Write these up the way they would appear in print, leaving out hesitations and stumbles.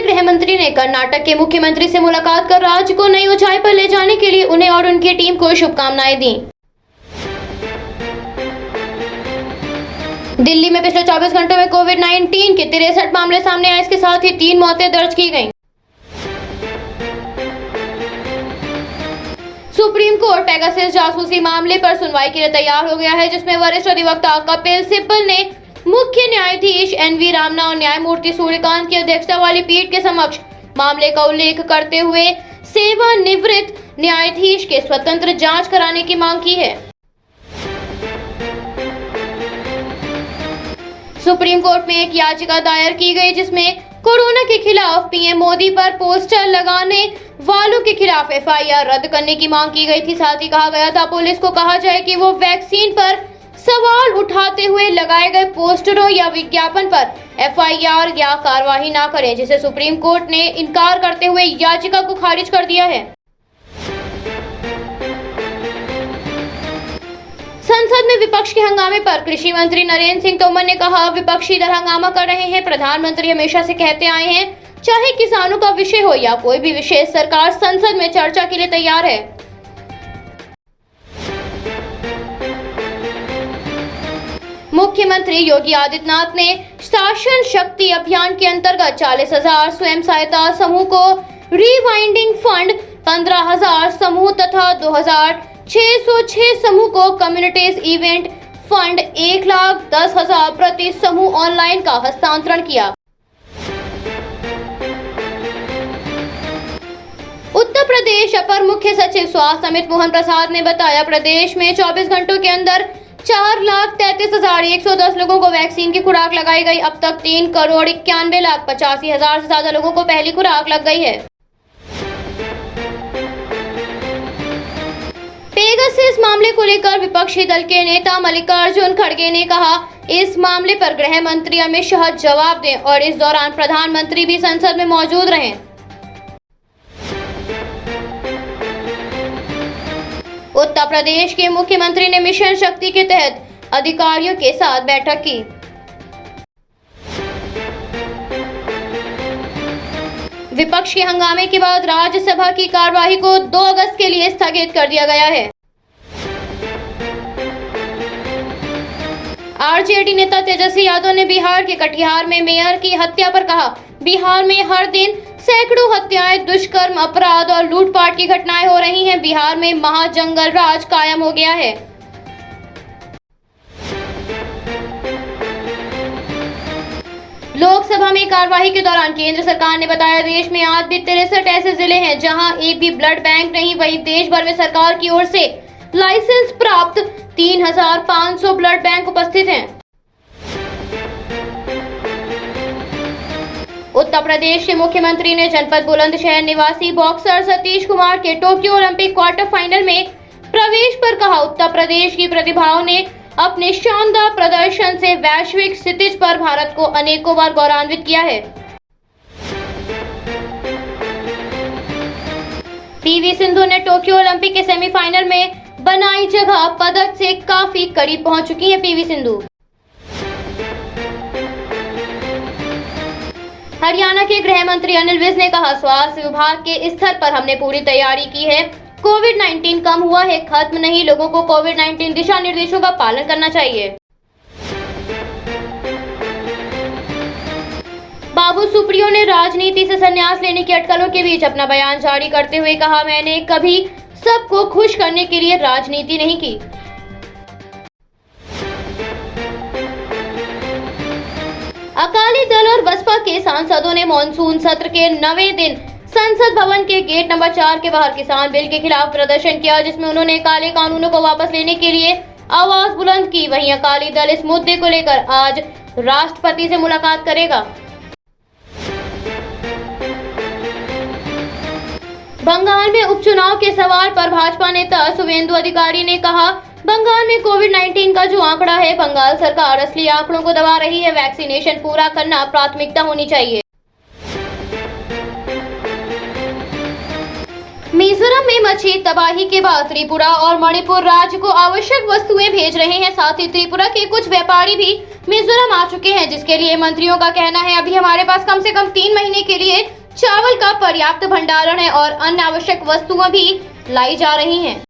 गृह मंत्री ने कर्नाटक के मुख्यमंत्री से मुलाकात कर राज्य को नई ऊंचाई पर ले जाने के लिए उन्हें और उनकी टीम को शुभकामनाएं दी। दिल्ली में पिछले 24 घंटों में कोविड-19 के 63 मामले सामने आए। इसके साथ ही 3 मौतें दर्ज की गईं। सुप्रीम कोर्ट पेगासस जासूसी मामले पर सुनवाई के लिए तैयार हो गया है, जिसमें वरिष्ठ अधिवक्ता कपिल सिब्बल ने मुख्य न्यायाधीश एन.वी. रामना और न्यायमूर्ति सूर्यकांत की अध्यक्षता वाली पीठ के समक्ष मामले का उल्लेख करते हुए सेवानिवृत्त न्यायाधीश के स्वतंत्र जांच कराने की मांग की है। सुप्रीम कोर्ट में एक याचिका दायर की गई, जिसमें कोरोना के खिलाफ पीएम मोदी पर पोस्टर लगाने वालों के खिलाफ एफआईआर रद्द करने की मांग की गई थी। साथ ही कहा गया था पुलिस को कहा जाए कि वो वैक्सीन पर सवाल उठाते हुए लगाए गए पोस्टरों या विज्ञापन पर एफआईआर या कार्रवाई न करें, जिसे सुप्रीम कोर्ट ने इनकार करते हुए याचिका को खारिज कर दिया है। संसद में विपक्ष के हंगामे पर कृषि मंत्री नरेंद्र सिंह तोमर ने कहा, विपक्षी दल हंगामा कर रहे हैं। प्रधानमंत्री हमेशा से कहते आए हैं, चाहे किसानों का विषय हो या कोई भी विषय, सरकार संसद में चर्चा के लिए तैयार है। मुख्यमंत्री योगी आदित्यनाथ ने शासन शक्ति अभियान के अंतर्गत 40,000 स्वयं सहायता समूह को रीवाइंडिंग फंड, 15,000 समूह तथा 2,606 समूह को कम्युनिटीज इवेंट फंड 1,10,000 प्रति समूह ऑनलाइन का हस्तांतरण किया। उत्तर प्रदेश अपर मुख्य सचिव स्वास्थ्य अमित मोहन प्रसाद ने बताया, प्रदेश में 24 घंटों के अंदर 4,33,110 लोगों को वैक्सीन की खुराक लगाई गई। अब तक 3,91,85,000 से ज्यादा लोगों को पहली खुराक लग गई है। पेगासस मामले को लेकर विपक्षी दल के नेता मल्लिकार्जुन खड़गे ने कहा, इस मामले पर गृह मंत्री अमित शाह जवाब दें और इस दौरान प्रधानमंत्री भी संसद में मौजूद रहें। उत्तर प्रदेश के मुख्यमंत्री ने मिशन शक्ति के तहत अधिकारियों के साथ बैठक की। विपक्ष के हंगामे के बाद राज्यसभा की कार्यवाही को 2 अगस्त के लिए स्थगित कर दिया गया है। आरजेडी नेता तेजस्वी यादव ने बिहार के कटिहार में मेयर की हत्या पर कहा, बिहार में हर दिन सैकड़ों हत्याएं, दुष्कर्म, अपराध और लूटपाट की घटनाएं हो रही हैं। बिहार में महाजंगल राज कायम हो गया है। लोकसभा में कार्यवाही के दौरान केंद्र सरकार ने बताया, देश में आज भी 63 ऐसे जिले हैं जहां एक भी ब्लड बैंक नहीं। वहीं देश भर में सरकार की ओर से लाइसेंस प्राप्त 3,500 ब्लड बैंक उपस्थित हैं। उत्तर प्रदेश के मुख्यमंत्री ने जनपद बुलंदशहर निवासी बॉक्सर सतीश कुमार के टोक्यो ओलंपिक क्वार्टर फाइनल में प्रवेश पर कहा, उत्तर प्रदेश की प्रतिभाओं ने अपने शानदार प्रदर्शन से वैश्विक स्थिति पर भारत को अनेकों बार गौरवान्वित किया है। पीवी सिंधु ने टोक्यो ओलंपिक के सेमीफाइनल में बनाई जगह, पदक से काफी करीब पहुंच चुकी है पीवी सिंधु। हरियाणा के गृह मंत्री अनिल विज ने कहा, स्वास्थ्य विभाग के स्तर पर हमने पूरी तैयारी की है। कोविड-19 कम हुआ है, खत्म नहीं। लोगों को कोविड-19 दिशा निर्देशों का पालन करना चाहिए। बाबू सुप्रियो ने राजनीति से संन्यास लेने की अटकलों के बीच अपना बयान जारी करते हुए कहा, मैंने कभी सबको खुश करने के लिए राजनीति नहीं की। अकाली दल और बसपा के सांसदों ने मॉनसून सत्र के 9वें दिन संसद भवन के गेट नंबर 4 के बाहर किसान बिल के खिलाफ प्रदर्शन किया, जिसमें उन्होंने काले कानूनों को वापस लेने के लिए आवाज बुलंद की। वहीं अकाली दल इस मुद्दे को लेकर आज राष्ट्रपति से मुलाकात करेगा। बंगाल में उपचुनाव के सवाल पर भाजपा नेता शुवेंदु अधिकारी ने कहा, बंगाल में कोविड-19 का जो आंकड़ा है, बंगाल सरकार असली आंकड़ों को दबा रही है। वैक्सीनेशन पूरा करना प्राथमिकता होनी चाहिए। मिजोरम में मची तबाही के बाद त्रिपुरा और मणिपुर राज्य को आवश्यक वस्तुएं भेज रहे हैं। साथ ही त्रिपुरा के कुछ व्यापारी भी मिजोरम आ चुके हैं, जिसके लिए मंत्रियों का कहना है अभी हमारे पास कम से कम 3 महीने के लिए चावल का पर्याप्त भंडारण है और अन्य आवश्यक वस्तुएं भी लाई जा रही हैं।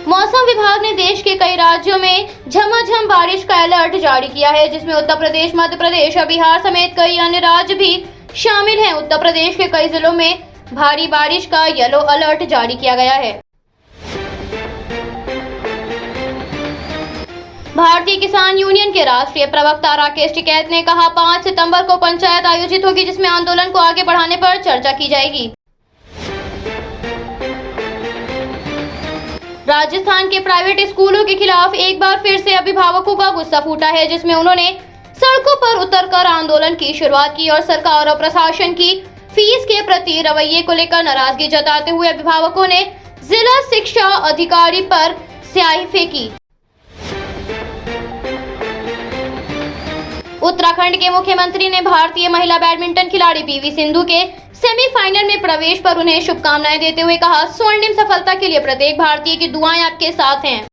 मौसम विभाग ने देश के कई राज्यों में झमाझम बारिश का अलर्ट जारी किया है, जिसमें उत्तर प्रदेश, मध्य प्रदेश और बिहार समेत कई अन्य राज्य भी शामिल हैं। उत्तर प्रदेश के कई जिलों में भारी बारिश का येलो अलर्ट जारी किया गया है। भारतीय किसान यूनियन के राष्ट्रीय प्रवक्ता राकेश टिकैत ने कहा, 5 सितंबर को पंचायत आयोजित होगी, जिसमें आंदोलन को आगे बढ़ाने पर चर्चा की जाएगी। राजस्थान के प्राइवेट स्कूलों के खिलाफ एक बार फिर से अभिभावकों का गुस्सा फूटा है, जिसमें उन्होंने सड़कों पर उतरकर आंदोलन की शुरुआत की और सरकार और प्रशासन की फीस के प्रति रवैये को लेकर नाराजगी जताते हुए अभिभावकों ने जिला शिक्षा अधिकारी पर स्याही फेंकी। उत्तराखंड के मुख्यमंत्री ने भारतीय महिला बैडमिंटन खिलाड़ी पीवी सिंधु के सेमीफाइनल में प्रवेश पर उन्हें शुभकामनाएं देते हुए कहा, स्वर्णिम सफलता के लिए प्रत्येक भारतीय की दुआएं आपके साथ हैं।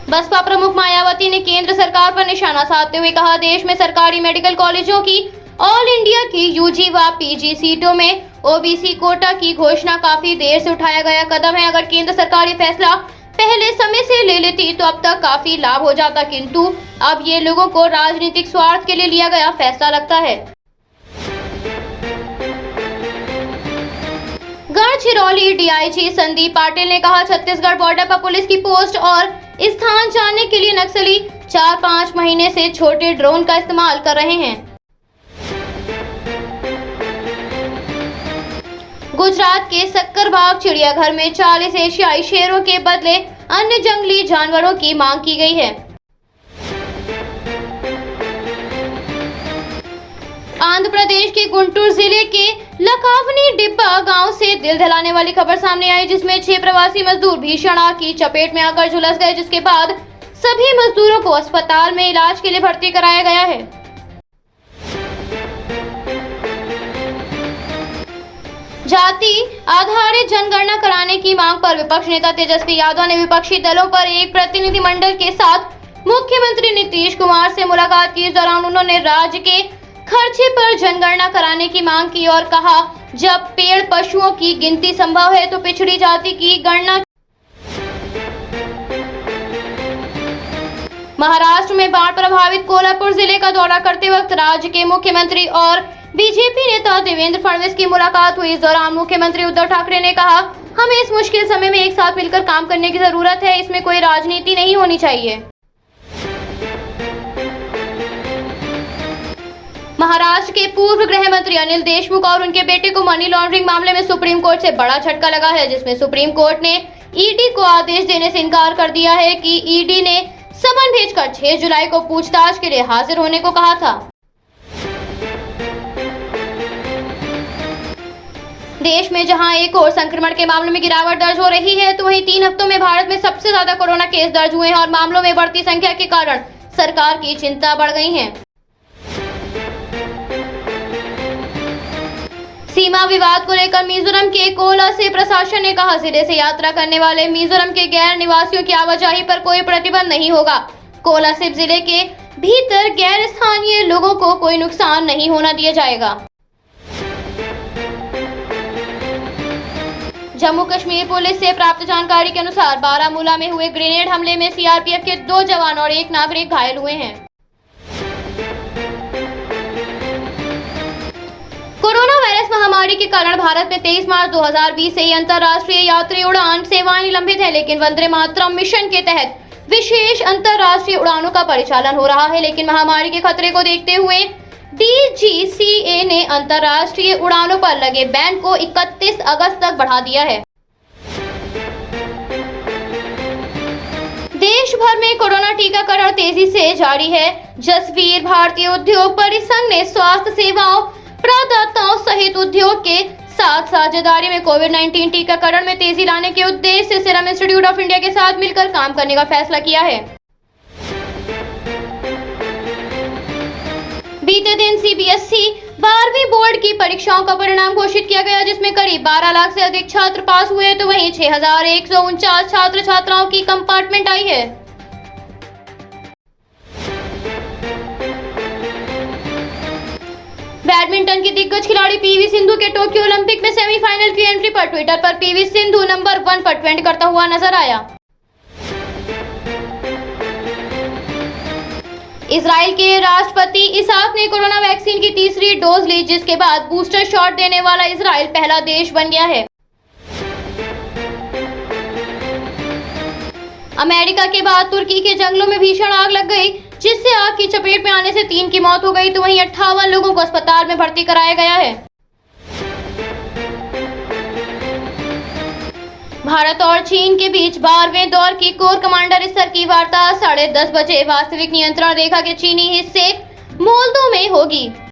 बसपा प्रमुख मायावती ने केंद्र सरकार पर निशाना साधते हुए कहा, देश में सरकारी मेडिकल कॉलेजों की ऑल इंडिया की यूजी व पीजी सीटों में ओबीसी कोटा की घोषणा काफी देर से उठाया गया कदम है। अगर केंद्र सरकार ये फैसला पहले समय से ले लेती तो अब तक काफी लाभ हो जाता, किंतु अब ये लोगों को राजनीतिक स्वार्थ के लिए लिया गया फैसला लगता है। गढ़चिरौली डीआईजी संदीप पाटिल ने कहा, छत्तीसगढ़ बॉर्डर पर पुलिस की पोस्ट और स्थान जानने के लिए नक्सली 4-5 महीने से छोटे ड्रोन का इस्तेमाल कर रहे हैं। गुजरात के सक्करबाग चिड़ियाघर में 40 एशियाई शेरों के बदले अन्य जंगली जानवरों की मांग की गई है। आंध्र प्रदेश के गुंटूर जिले के लकावनी डिब्बा गांव से दिल दहलाने वाली खबर सामने आई, जिसमें 6 प्रवासी मजदूर भीषण आग की चपेट में आकर झुलस गए, जिसके बाद सभी मजदूरों को अस्पताल में इलाज के लिए भर्ती कराया गया है। जाति आधारित जनगणना कराने की मांग पर विपक्ष नेता तेजस्वी यादव ने विपक्षी दलों पर एक प्रतिनिधिमंडल के साथ मुख्यमंत्री नीतीश कुमार से मुलाकात की। इस दौरान उन्होंने राज्य के खर्चे पर जनगणना कराने की मांग की और कहा, जब पेड़ पशुओं की गिनती संभव है तो पिछड़ी जाति की गणना। महाराष्ट्र में बाढ़ प्रभावित कोल्हापुर जिले का दौरा करते वक्त राज्य के मुख्यमंत्री और बीजेपी नेता देवेंद्र फडणवीस की मुलाकात हुई। इस दौरान मुख्यमंत्री उद्धव ठाकरे ने कहा, हमें इस मुश्किल समय में एक साथ मिलकर काम करने की जरूरत है, इसमें कोई राजनीति नहीं होनी चाहिए। महाराष्ट्र के पूर्व गृह मंत्री अनिल देशमुख और उनके बेटे को मनी लॉन्ड्रिंग मामले में सुप्रीम कोर्ट से बड़ा झटका लगा है, जिसमें सुप्रीम कोर्ट ने ईडी को आदेश देने से इनकार कर दिया है कि ईडी ने समन भेजकर 6 जुलाई को पूछताछ के लिए हाजिर होने को कहा था। देश में जहां एक और संक्रमण के मामलों में गिरावट दर्ज हो रही है, तो वहीं 3 हफ्तों में भारत में सबसे ज्यादा कोरोना केस दर्ज हुए हैं और मामलों में बढ़ती संख्या के कारण सरकार की चिंता बढ़ गई है। सीमा विवाद को लेकर मिजोरम के कोला से प्रशासन ने कहा, जिले से यात्रा करने वाले मिजोरम के गैर निवासियों की आवाजाही पर कोई प्रतिबंध नहीं होगा। कोलासिब जिले के भीतर गैर स्थानीय लोगों को कोई नुकसान नहीं होना दिया जाएगा। जम्मू कश्मीर पुलिस से प्राप्त जानकारी के अनुसार बारामूला में हुए ग्रेनेड हमले में सीआरपीएफ के 2 जवान और 1 नागरिक घायल हुए हैं। कोरोना वायरस महामारी के कारण भारत में 23 मार्च 2020 से ही अंतर्राष्ट्रीय यात्री उड़ान सेवाएं निलंबित है, लेकिन वंदे मातरम मिशन के तहत विशेष अंतर्राष्ट्रीय उड़ानों का परिचालन हो रहा है। लेकिन महामारी के खतरे को देखते हुए डीजीसीए ने अंतर्राष्ट्रीय उड़ानों पर लगे बैन को 31 अगस्त तक बढ़ा दिया है। देश भर में कोरोना टीकाकरण तेजी से जारी है। जसवीर भारतीय उद्योग परिसंघ ने स्वास्थ्य सेवाओं प्रदाताओं सहित उद्योग के साथ साझेदारी में कोविड-19 टीकाकरण में तेजी लाने के उद्देश्य से सीरम इंस्टीट्यूट ऑफ इंडिया के साथ मिलकर काम करने का फैसला किया है। बीते दिन सीबीएसई 12वीं बोर्ड की परीक्षाओं का परिणाम घोषित किया गया, जिसमें करीब 12 लाख से अधिक छात्र पास हुए, तो वहीं 6,149 छात्र छात्राओं की कंपार्टमेंट आई है। बैडमिंटन की दिग्गज खिलाड़ी पीवी सिंधु के टोक्यो ओलंपिक में सेमीफाइनल की एंट्री पर ट्विटर पर पीवी सिंधु नंबर 1 पर ट्रेंड करता हुआ नजर आया। इजराइल के राष्ट्रपति इसाक ने कोरोना वैक्सीन की तीसरी डोज ली, जिसके बाद बूस्टर शॉट देने वाला इजराइल पहला देश बन गया है। अमेरिका के बाद तुर्की के जंगलों में भीषण आग लग गई, जिससे आग की चपेट में आने से 3 की मौत हो गई, तो वहीं 58 लोगों को अस्पताल में भर्ती कराया गया है। भारत और चीन के बीच 12वें दौर की कोर कमांडर स्तर की वार्ता 10:30 बजे वास्तविक नियंत्रण रेखा के चीनी हिस्से मोल्दो में होगी।